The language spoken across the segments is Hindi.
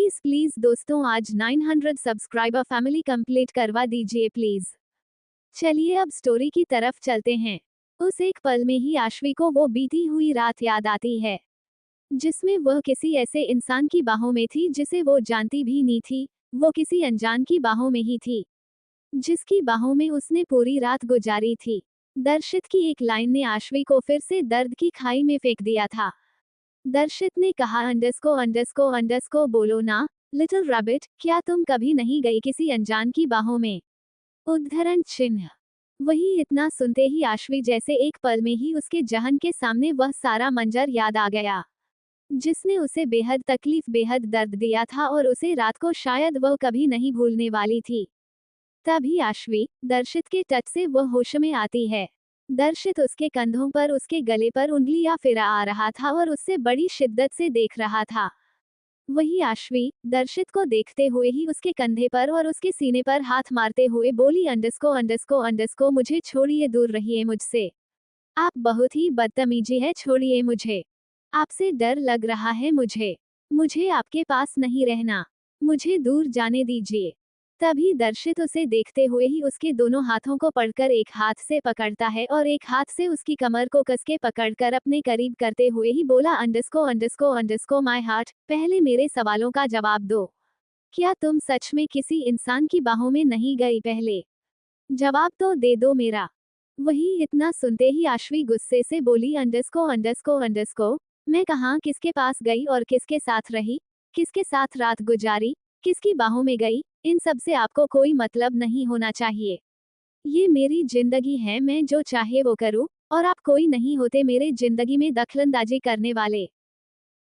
प्लीज प्लीज दोस्तों, आज 900 सब्सक्राइबर फैमिली कंप्लीट करवा दीजिए प्लीज। चलिए अब स्टोरी की तरफ चलते हैं। उस एक पल में ही आश्वी को वो बीती हुई रात याद आती है, जिसमें वह किसी ऐसे इंसान की बाहों में थी जिसे वो जानती भी नहीं थी। वो किसी अनजान की बाहों में ही थी, जिसकी बाहों में उसने पूरी रात गुजारी थी। दर्शित की एक लाइन ने आश्वी को फिर से दर्द की खाई में फेंक दिया था। दर्शित ने कहा, अंडरस्को बोलो ना लिटिल रैबिट, क्या तुम कभी नहीं गई किसी अनजान की बाहों में? उद्धरण चिन्ह। वही इतना सुनते ही आश्वी जैसे एक पल में ही उसके जहन के सामने वह सारा मंजर याद आ गया, जिसने उसे बेहद तकलीफ बेहद दर्द दिया था और उसे रात को शायद वह कभी नहीं भूलने वाली थी। तभी आश्वी दर्शित के टच से वह होश में आती है। दर्शित उसके कंधों पर उसके गले पर उंगलियां फिरा आ रहा था और उससे बड़ी शिद्दत से देख रहा था। वही आश्वी दर्शित को देखते हुए ही उसके कंधे पर और उसके सीने पर हाथ मारते हुए बोली, अंडरस्को मुझे छोड़िए, दूर रहिए मुझसे। आप बहुत ही बदतमीजी है, छोड़िए मुझे। आपसे डर लग रहा है मुझे आपके पास नहीं रहना, मुझे दूर जाने दीजिए। तभी दर्शित उसे देखते हुए ही उसके दोनों हाथों को पकड़कर एक हाथ से पकड़ता है और एक हाथ से उसकी कमर को कसके पकड़कर अपने करीब करते हुए ही बोला, अंडरस्को माय हार्ट, पहले मेरे सवालों का जवाब दो। क्या तुम सच में किसी इंसान की बाहों में नहीं गई? पहले जवाब तो दे दो मेरा। वही इतना सुनते ही आश्वी गुस्से से बोली, अंडरस्को मैं कहाँ किसके पास गई और किसके साथ रही, किसके साथ रात गुजारी, किसकी बाहों में गई, इन सब से आपको कोई मतलब नहीं होना चाहिए। ये मेरी जिंदगी है, मैं जो चाहे वो करूं, और आप कोई नहीं होते मेरे जिंदगी में दखलंदाजी करने वाले।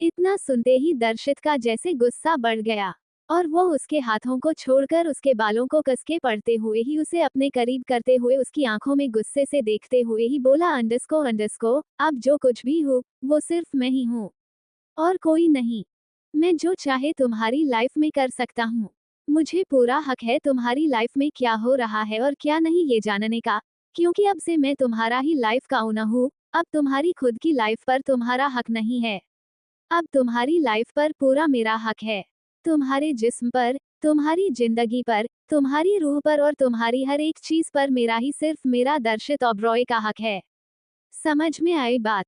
इतना सुनते ही दर्शित का जैसे गुस्सा बढ़ गया और वो उसके हाथों को छोड़कर उसके बालों को कसके पड़ते हुए ही उसे अपने करीब करते हुए उसकी आंखों में गुस्से से देखते हुए ही बोला, अंडरस्को अब जो कुछ भी हो वो सिर्फ मैं ही हूँ और कोई नहीं। मैं जो चाहे तुम्हारी लाइफ में कर सकता हूँ। मुझे पूरा हक है तुम्हारी लाइफ में क्या हो रहा है और क्या नहीं ये जानने का, क्योंकि अब से मैं तुम्हारा ही लाइफ का ओनर हूँ। अब तुम्हारी खुद की लाइफ पर तुम्हारा हक नहीं है, अब तुम्हारी लाइफ पर पूरा मेरा हक है। तुम्हारे जिस्म पर, तुम्हारी जिंदगी पर, तुम्हारी रूह पर और तुम्हारी हर एक चीज पर मेरा ही, सिर्फ मेरा दर्शित ओबरॉय का हक है। समझ में आई बात?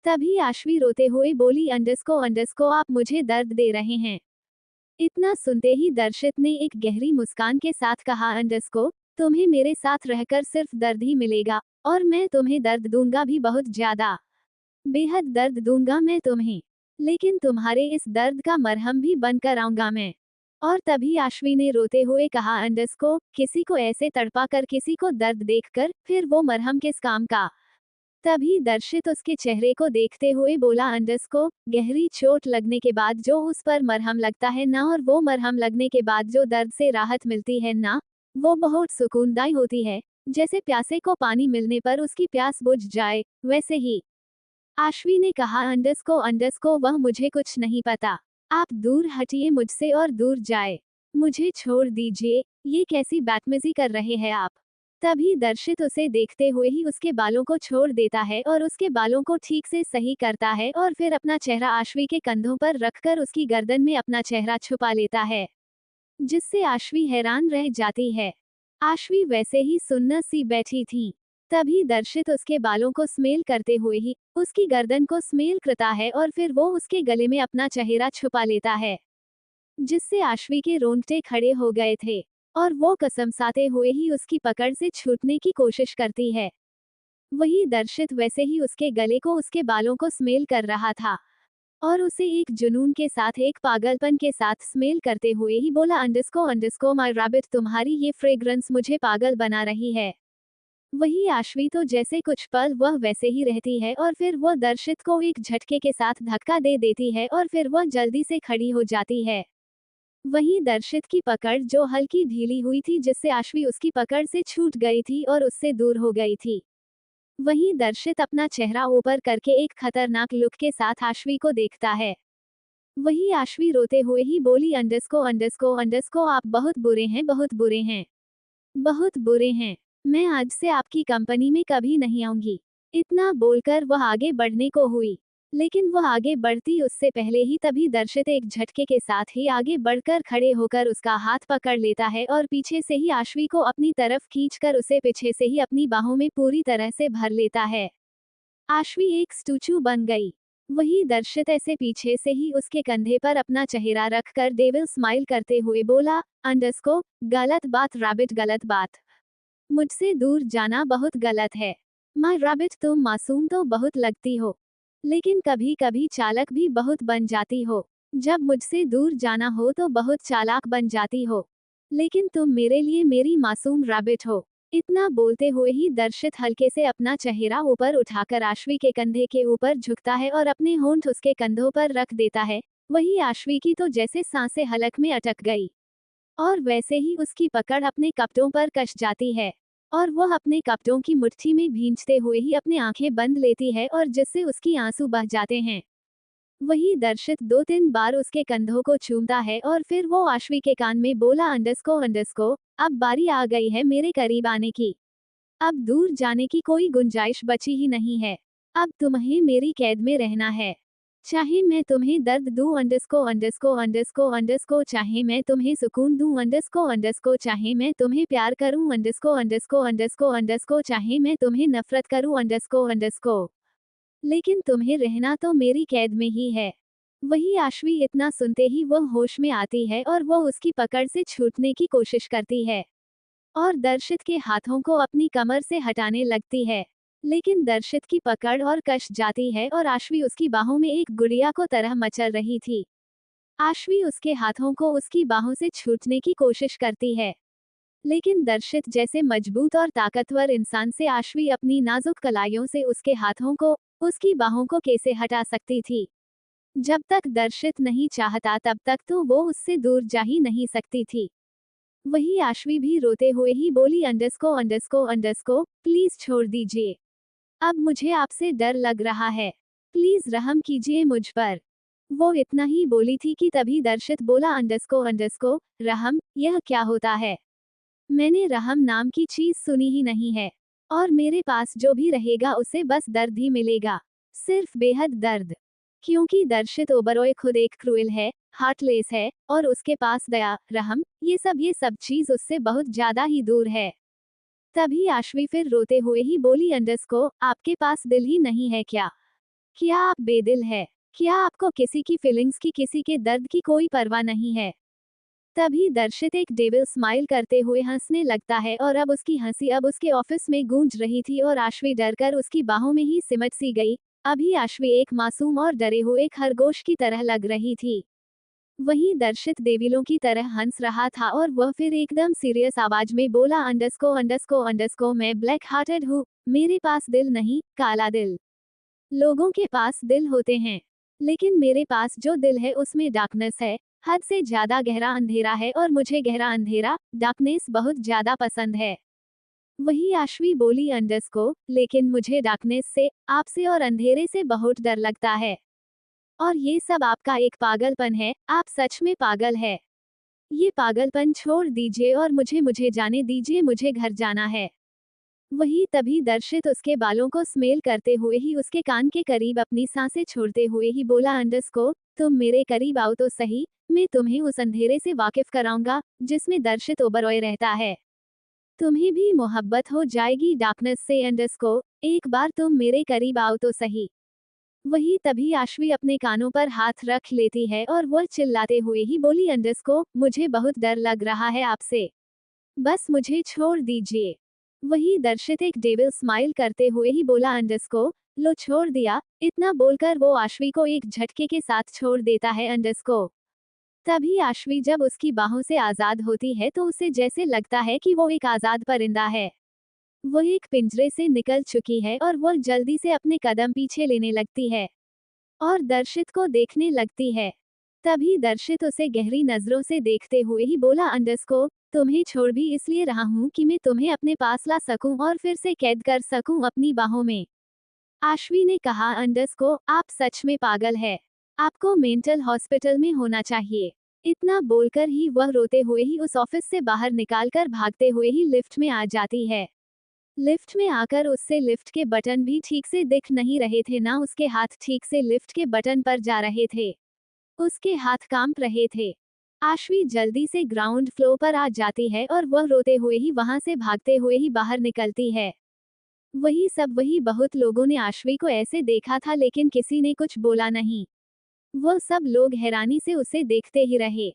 तभी आश्वी रोते हुए बोली, अंडरस्को आप मुझे दर्द दे रहे हैं। इतना सुनते ही दर्शित ने एक गहरी मुस्कान के साथ कहा, अंडरस्को तुम्हें मेरे साथ रहकर सिर्फ दर्द ही मिलेगा और मैं तुम्हें दर्द दूंगा भी, बहुत ज्यादा, बेहद दर्द दूंगा मैं तुम्हें। लेकिन तुम्हारे इस दर्द का मरहम भी बनकर आऊंगा मैं। और तभी आश्वी ने रोते हुए कहा, अंडरस्को किसी को ऐसे तड़पा कर, किसी को दर्द देखकर फिर वो मरहम किस काम का? तभी दर्शित उसके चेहरे को देखते हुए बोला, अंडरस्को गहरी चोट लगने के बाद जो उस पर मरहम लगता है ना, और वो मरहम लगने के बाद जो दर्द से राहत मिलती है ना, वो बहुत सुकूनदायी होती है। जैसे प्यासे को पानी मिलने पर उसकी प्यास बुझ जाए, वैसे ही। आश्वी ने कहा, अंडरस्को वह मुझे कुछ नहीं पता। आप दूर हटिए मुझसे और दूर जाए, मुझे छोड़ दीजिए। ये कैसी बदतमीजी कर रहे हैं आप? तभी दर्शित उसे देखते हुए ही उसके बालों को छोड़ देता है और उसके बालों को ठीक से सही करता है और फिर अपना चेहरा आश्वी के कंधों पर रखकर उसकी गर्दन में अपना चेहरा छुपा लेता है, जिससे आश्वी हैरान रह जाती है। आश्वी वैसे ही सुन्न सी बैठी थी। तभी दर्शित उसके बालों को स्मेल करते हुए ही उसकी गर्दन को स्मेल करता है और फिर वो उसके गले में अपना चेहरा छुपा लेता है, जिससे आश्वी के रोंगटे खड़े हो गए थे और वो कसमसाते हुए ही उसकी पकड़ से छूटने की कोशिश करती है। वही दर्शित वैसे ही उसके गले को, उसके बालों को स्मेल कर रहा था और उसे एक जुनून के साथ, एक पागलपन के साथ स्मेल करते हुए ही बोला, अंडरस्को माय रैबिट, तुम्हारी ये फ्रेग्रेंस मुझे पागल बना रही है। वही आश्वी तो जैसे कुछ पल वह वैसे ही रहती है और फिर वह दर्शित को एक झटके के साथ धक्का दे देती है और फिर वह जल्दी से खड़ी हो जाती है। वहीं दर्शित की पकड़ जो हल्की ढीली हुई थी, जिससे आश्वी उसकी पकड़ से छूट गई थी और उससे दूर हो गई थी। वहीं दर्शित अपना चेहरा ऊपर करके एक खतरनाक लुक के साथ आश्वी को देखता है। वही आश्वी रोते हुए ही बोली, अंडरस्को आप बहुत बुरे हैं, बहुत बुरे हैं, बहुत बुरे हैं। मैं आज से आपकी कंपनी में कभी नहीं आऊंगी। इतना बोलकर वह आगे बढ़ने को हुई। लेकिन वह आगे बढ़ती उससे पहले ही तभी दर्शित एक झटके के साथ ही आगे बढ़कर खड़े होकर उसका हाथ पकड़ लेता है और पीछे से ही आश्वी को अपनी तरफ खींचकर उसे पीछे से ही अपनी बाहों में पूरी तरह से भर लेता है। आश्वी एक स्टूचू बन गई। वही दर्शित ऐसे पीछे से ही उसके कंधे पर अपना चेहरा रखकर डेविल स्माइल करते हुए बोला, अंडरस्को, गलत बात रैबिट, गलत बात। मुझसे दूर जाना बहुत गलत है। माय रैबिट, तुम मासूम तो बहुत लगती हो, लेकिन कभी कभी चालाक भी बहुत बन जाती हो। जब मुझसे दूर जाना हो तो बहुत चालाक बन जाती हो, लेकिन तुम मेरे लिए मेरी मासूम रैबिट हो। इतना बोलते हुए ही दर्शित हल्के से अपना चेहरा ऊपर उठाकर आश्वी के कंधे के ऊपर झुकता है और अपने होंठ उसके कंधों पर रख देता है। वही आश्वी की तो जैसे सांसें हलक में अटक गई और वैसे ही उसकी पकड़ अपने कपड़ों पर कस जाती है और वह अपने कपड़ों की मुट्ठी में भींचते हुए ही अपनी आंखें बंद लेती है और जिससे उसकी आंसू बह जाते हैं। वही दर्शित 2-3 बार उसके कंधों को चूमता है और फिर वो आश्वी के कान में बोला, अंडरस्को अंडरस्को, अब बारी आ गई है मेरे करीब आने की। अब दूर जाने की कोई गुंजाइश बची ही नहीं है। अब तुम्हें मेरी कैद में रहना है। चाहे मैं तुम्हें दर्द दूं, अंडरस्को अंडरस्को अंडरस्को अंडरस्को, चाहे मैं तुम्हें सुकून दूं, अंडरस्को अंडरस्को, चाहे मैं तुम्हें प्यार करूं, अंडरस्को अंडरस्को अंडरस्को अंडरस्को, चाहे मैं तुम्हें नफरत करूं, अंडरस्को अंडरस्को, लेकिन तुम्हें रहना तो मेरी कैद में ही है। वही आश्वी इतना सुनते ही वह होश में आती है और वह उसकी पकड़ से छूटने की कोशिश करती है और दर्शित के हाथों को अपनी कमर से हटाने लगती है, लेकिन दर्शित की पकड़ और कश जाती है और आश्वी उसकी बाहों में एक गुड़िया को तरह मचल रही थी। आश्वी उसके हाथों को उसकी बाहों से छूटने की कोशिश करती है, लेकिन दर्शित जैसे मजबूत और ताकतवर इंसान से आश्वी अपनी नाजुक कलाइयों से उसके हाथों को, उसकी बाहों को कैसे हटा सकती थी। जब तक दर्शित नहीं चाहता तब तक तो वो उससे दूर जा ही नहीं सकती थी। वही आश्वी भी रोते हुए ही बोली, अंडरस्को अंडरस्को अंडरस्को, प्लीज छोड़ दीजिए। अब मुझे आपसे डर लग रहा है। प्लीज रहम कीजिए मुझ पर। वो इतना ही बोली थी कि तभी दर्शित बोला, अंडरस्को अंडरस्को, रहम, यह क्या होता है? मैंने रहम नाम की चीज सुनी ही नहीं है, और मेरे पास जो भी रहेगा उसे बस दर्द ही मिलेगा, सिर्फ बेहद दर्द। क्योंकि दर्शित ओबरॉय खुद एक क्रूएल है, हार्टलेस है, और उसके पास दया, रहम, ये सब चीज उससे बहुत ज्यादा ही दूर है। तभी आश्वी फिर रोते हुए ही बोली, अंडरस्को, आपके पास दिल ही नहीं है क्या? क्या आप बेदिल है? क्या आपको किसी की फीलिंग्स की, किसी के दर्द की कोई परवाह नहीं है? तभी दर्शित एक डेविल स्माइल करते हुए हंसने लगता है और अब उसकी हंसी अब उसके ऑफिस में गूंज रही थी और आश्वी डरकर उसकी बाहों में ही सिमट सी गई। अभी आश्वी एक मासूम और डरे हुए खरगोश की तरह लग रही थी। वहीं दर्शित देविलों की तरह हंस रहा था और वह फिर एकदम सीरियस आवाज में बोला, अंडरस्को अंडरस्को अंडरस्को, मैं ब्लैक हार्टेड हूँ, मेरे पास दिल नहीं, काला दिल। लोगों के पास दिल होते हैं, लेकिन मेरे पास जो दिल है उसमें डार्कनेस है, हद से ज्यादा गहरा अंधेरा है और मुझे गहरा अंधेरा, डार्कनेस बहुत ज्यादा पसंद है। वही आश्वी बोली, अंडरस्को, लेकिन मुझे डार्कनेस से, आपसे और अंधेरे से बहुत डर लगता है। और ये सब आपका एक पागलपन है, आप सच में पागल है। ये पागलपन छोड़ दीजिए और मुझे मुझे जाने दीजिए, मुझे घर जाना है। वही तभी दर्शित उसके बालों को स्मेल करते हुए ही उसके कान के करीब अपनी सांसें छोड़ते हुए ही बोला, अंडरस्को, तुम मेरे करीब आओ तो सही, मैं तुम्हें उस अंधेरे से वाकिफ कराऊंगा जिसमें दर्शित ओबरॉय रहता है। तुम्हें भी मोहब्बत हो जाएगी डार्कनेस से, अंडरस्को, एक बार तुम मेरे करीब आओ तो सही। वही तभी आश्वी अपने कानों पर हाथ रख लेती है और वह चिल्लाते हुए ही बोली, अंडरस्को, मुझे बहुत डर लग रहा है आपसे, बस मुझे छोड़ दीजिए। वही दर्शित एक डेविल स्माइल करते हुए ही बोला, अंडरस्को, लो छोड़ दिया। इतना बोलकर वो आश्वी को एक झटके के साथ छोड़ देता है, अंडरस्को। तभी आश्वी जब उसकी बाहों से आजाद होती है तो उसे जैसे लगता है कि वो एक आजाद परिंदा है। वो एक पिंजरे से निकल चुकी है और वो जल्दी से अपने कदम पीछे लेने लगती है और दर्शित को देखने लगती है। तभी दर्शित उसे गहरी नजरों से देखते हुए ही बोला, अंडरस्को, तुम्हें छोड़ भी इसलिए रहा हूं कि मैं तुम्हें अपने पास ला सकूं और फिर से कैद कर सकूं अपनी बाहों में। आश्वी ने कहा, अंडरस्को, आप सच में पागल है, आपको मेंटल हॉस्पिटल में होना चाहिए। इतना बोलकर ही वह रोते हुए ही उस ऑफिस से बाहर निकालकर भागते हुए ही लिफ्ट में आ जाती है। लिफ्ट में आकर उससे लिफ्ट के बटन भी ठीक से दिख नहीं रहे थे, ना उसके हाथ ठीक से लिफ्ट के बटन पर जा रहे थे। उसके हाथ कांप रहे थे। आश्वी जल्दी से ग्राउंड फ्लोर पर आ जाती है और वह रोते हुए ही वहां से भागते हुए ही बाहर निकलती है। वही बहुत लोगों ने आश्वी को ऐसे देखा था, लेकिन किसी ने कुछ बोला नहीं। वह सब लोग हैरानी से उसे देखते ही रहे।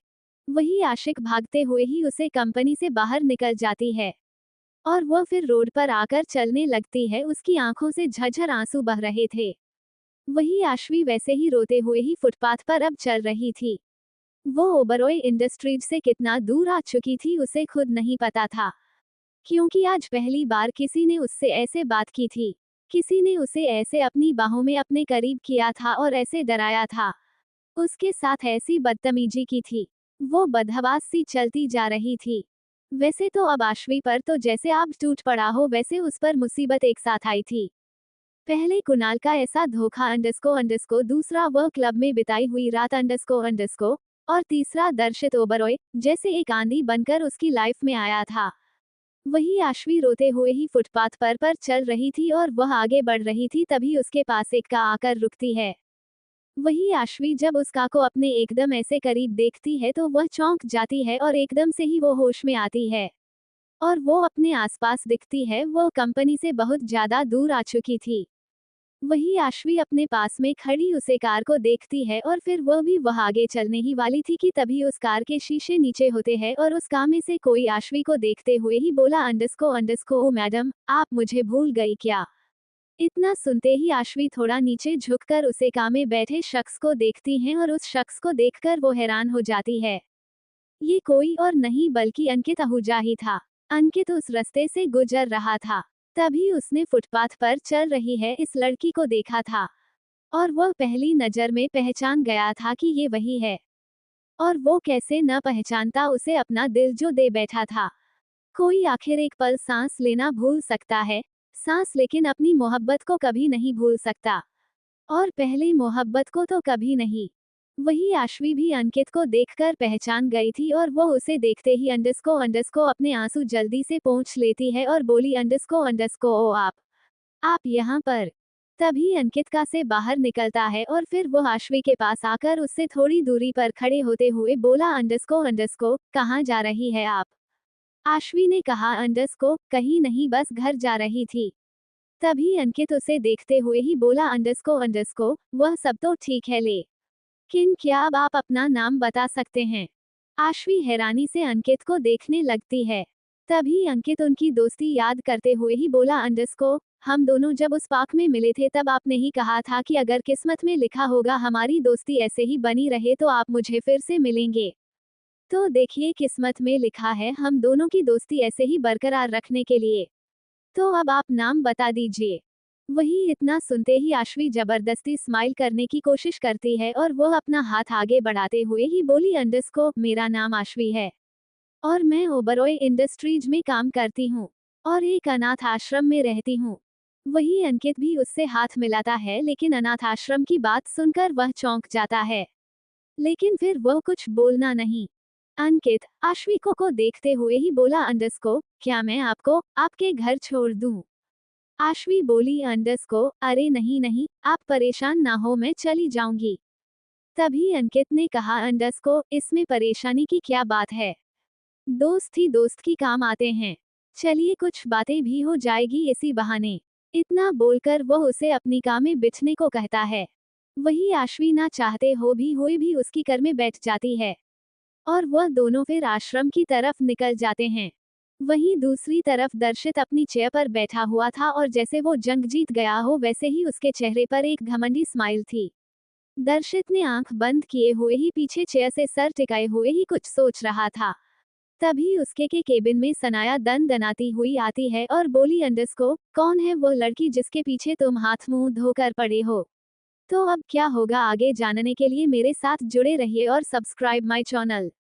वही आशिक भागते हुए ही उसे कंपनी से बाहर निकल जाती है और वह फिर रोड पर आकर चलने लगती है। उसकी आंखों से झरझर आंसू बह रहे थे। वही आश्वी वैसे ही रोते हुए ही फुटपाथ पर अब चल रही थी। वो ओबरॉय इंडस्ट्रीज से कितना दूर आ चुकी थी उसे खुद नहीं पता था, क्योंकि आज पहली बार किसी ने उससे ऐसे बात की थी। किसी ने उसे ऐसे अपनी बाहों में अपने करीब किया था और ऐसे डराया था। उसके साथ ऐसी बदतमीजी की थी। वो बदहवास सी चलती जा रही थी। वैसे तो अब आश्वी पर तो जैसे आप टूट पड़ा हो, वैसे उस पर मुसीबत एक साथ आई थी। पहले कुणाल का ऐसा धोखा अंडस्को, दूसरा वह क्लब में बिताई हुई रात अंडस्को, और तीसरा दर्शित ओबरॉय जैसे एक आंधी बनकर उसकी लाइफ में आया था। वही आश्वी रोते हुए ही फुटपाथ पर चल रही थी और वह आगे बढ़ रही थी, तभी उसके पास एक कार आकर रुकती है। वही आश्वी जब उस कार को अपने एकदम ऐसे करीब देखती है तो वह चौंक जाती है और एकदम से ही वो होश में आती है और वो अपने आसपास दिखती है। वो कंपनी से बहुत ज्यादा दूर आ चुकी थी। वही आश्वी अपने पास में खड़ी उसे कार को देखती है और फिर वह आगे चलने ही वाली थी कि तभी उस कार के शीशे नीचे होते हैं और उस कार में से कोई आश्वी को देखते हुए ही बोला, अंडस्को ओ मैडम, आप मुझे भूल गई क्या? इतना सुनते ही आश्वी थोड़ा नीचे झुककर उसे कार में बैठे शख्स को देखती हैं और उस शख्स को देखकर वो हैरान हो जाती है। ये कोई और नहीं बल्कि अंकित आहूजा ही था। अंकित उस रास्ते से गुजर रहा था। तभी उसने फुटपाथ पर चल रही है इस लड़की को देखा था और वह पहली नजर में पहचान गया था कि ये वही है। और वो कैसे न पहचानता उसे, अपना दिल जो दे बैठा था। कोई आखिर एक पल सांस लेना भूल सकता है, सांस, लेकिन अपनी मोहब्बत को कभी नहीं भूल सकता। और पहली मोहब्बत को तो कभी नहीं। वही आश्वी भी अंकित को देखकर पहचान गई थी और वो उसे देखते ही अंडस्को अपने आंसू जल्दी से पोंछ लेती है और बोली, अंडस्को ओ आप यहाँ पर। तभी अंकित का से बाहर निकलता है और फिर वो आश्वी के पास आकर उससे थोड़ी दूरी पर खड़े होते हुए बोला, अंडस्को कहाँ जा रही है आप? आश्वी ने कहा, अंडस्को कहीं नहीं, बस घर जा रही थी। तभी अंकित उसे देखते हुए ही बोला, अंडस्को वह सब तो ठीक है, लेकिन क्या अब आप अपना नाम बता सकते हैं? आश्वी हैरानी से अंकित को देखने लगती है। तभी अंकित उनकी दोस्ती याद करते हुए ही बोला, अंडस्को हम दोनों जब उस पार्क में मिले थे तब आपने ही कहा था कि अगर किस्मत में लिखा होगा हमारी दोस्ती ऐसे ही बनी रहे तो आप मुझे फिर से मिलेंगे। तो देखिए, किस्मत में लिखा है हम दोनों की दोस्ती ऐसे ही बरकरार रखने के लिए। तो अब आप नाम बता दीजिए। वही इतना सुनते ही आश्वी जबरदस्ती स्माइल करने की कोशिश करती है और वह अपना हाथ आगे बढ़ाते हुए ही बोली, अंडस्को मेरा नाम आश्वी है और मैं ओबरॉय इंडस्ट्रीज में काम करती हूँ और एक अनाथ आश्रम में रहती हूँ। वही अंकित भी उससे हाथ मिलाता है, लेकिन अनाथ आश्रम की बात सुनकर वह चौंक जाता है, लेकिन फिर वह कुछ बोलना नहीं। अंकित आश्वी को देखते हुए ही बोला, अंडस्को क्या मैं आपको आपके घर छोड़ दूं? आश्वी बोली, अंडस्को अरे नहीं, आप परेशान ना हो, मैं चली जाऊंगी। तभी अंकित ने कहा, अंडस्को इसमें परेशानी की क्या बात है? दोस्त ही दोस्त की काम आते हैं। चलिए कुछ बातें भी हो जाएगी इसी बहाने। इतना बोलकर वह उसे अपनी कार में बिठने को कहता है। वही आश्वी ना चाहते हुए भी उसकी कार में बैठ जाती है और वह दोनों फिर आश्रम की तरफ निकल जाते हैं। वहीं दूसरी तरफ दर्शित अपनी चेयर पर बैठा हुआ था और जैसे वो जंग जीत गया हो वैसे ही उसके चेहरे पर एक घमंडी स्माइल थी। दर्शित ने आंख बंद किए हुए ही पीछे चेयर से सर टिकाए हुए ही कुछ सोच रहा था। तभी उसके के केबिन में सनाया दनाती हुई आती है और बोली, अंडस्को कौन है वो लड़की जिसके पीछे तुम हाथ मुंह धोकर पड़े हो? तो अब क्या होगा आगे जानने के लिए मेरे साथ जुड़े रहिए और सब्सक्राइब माई चैनल।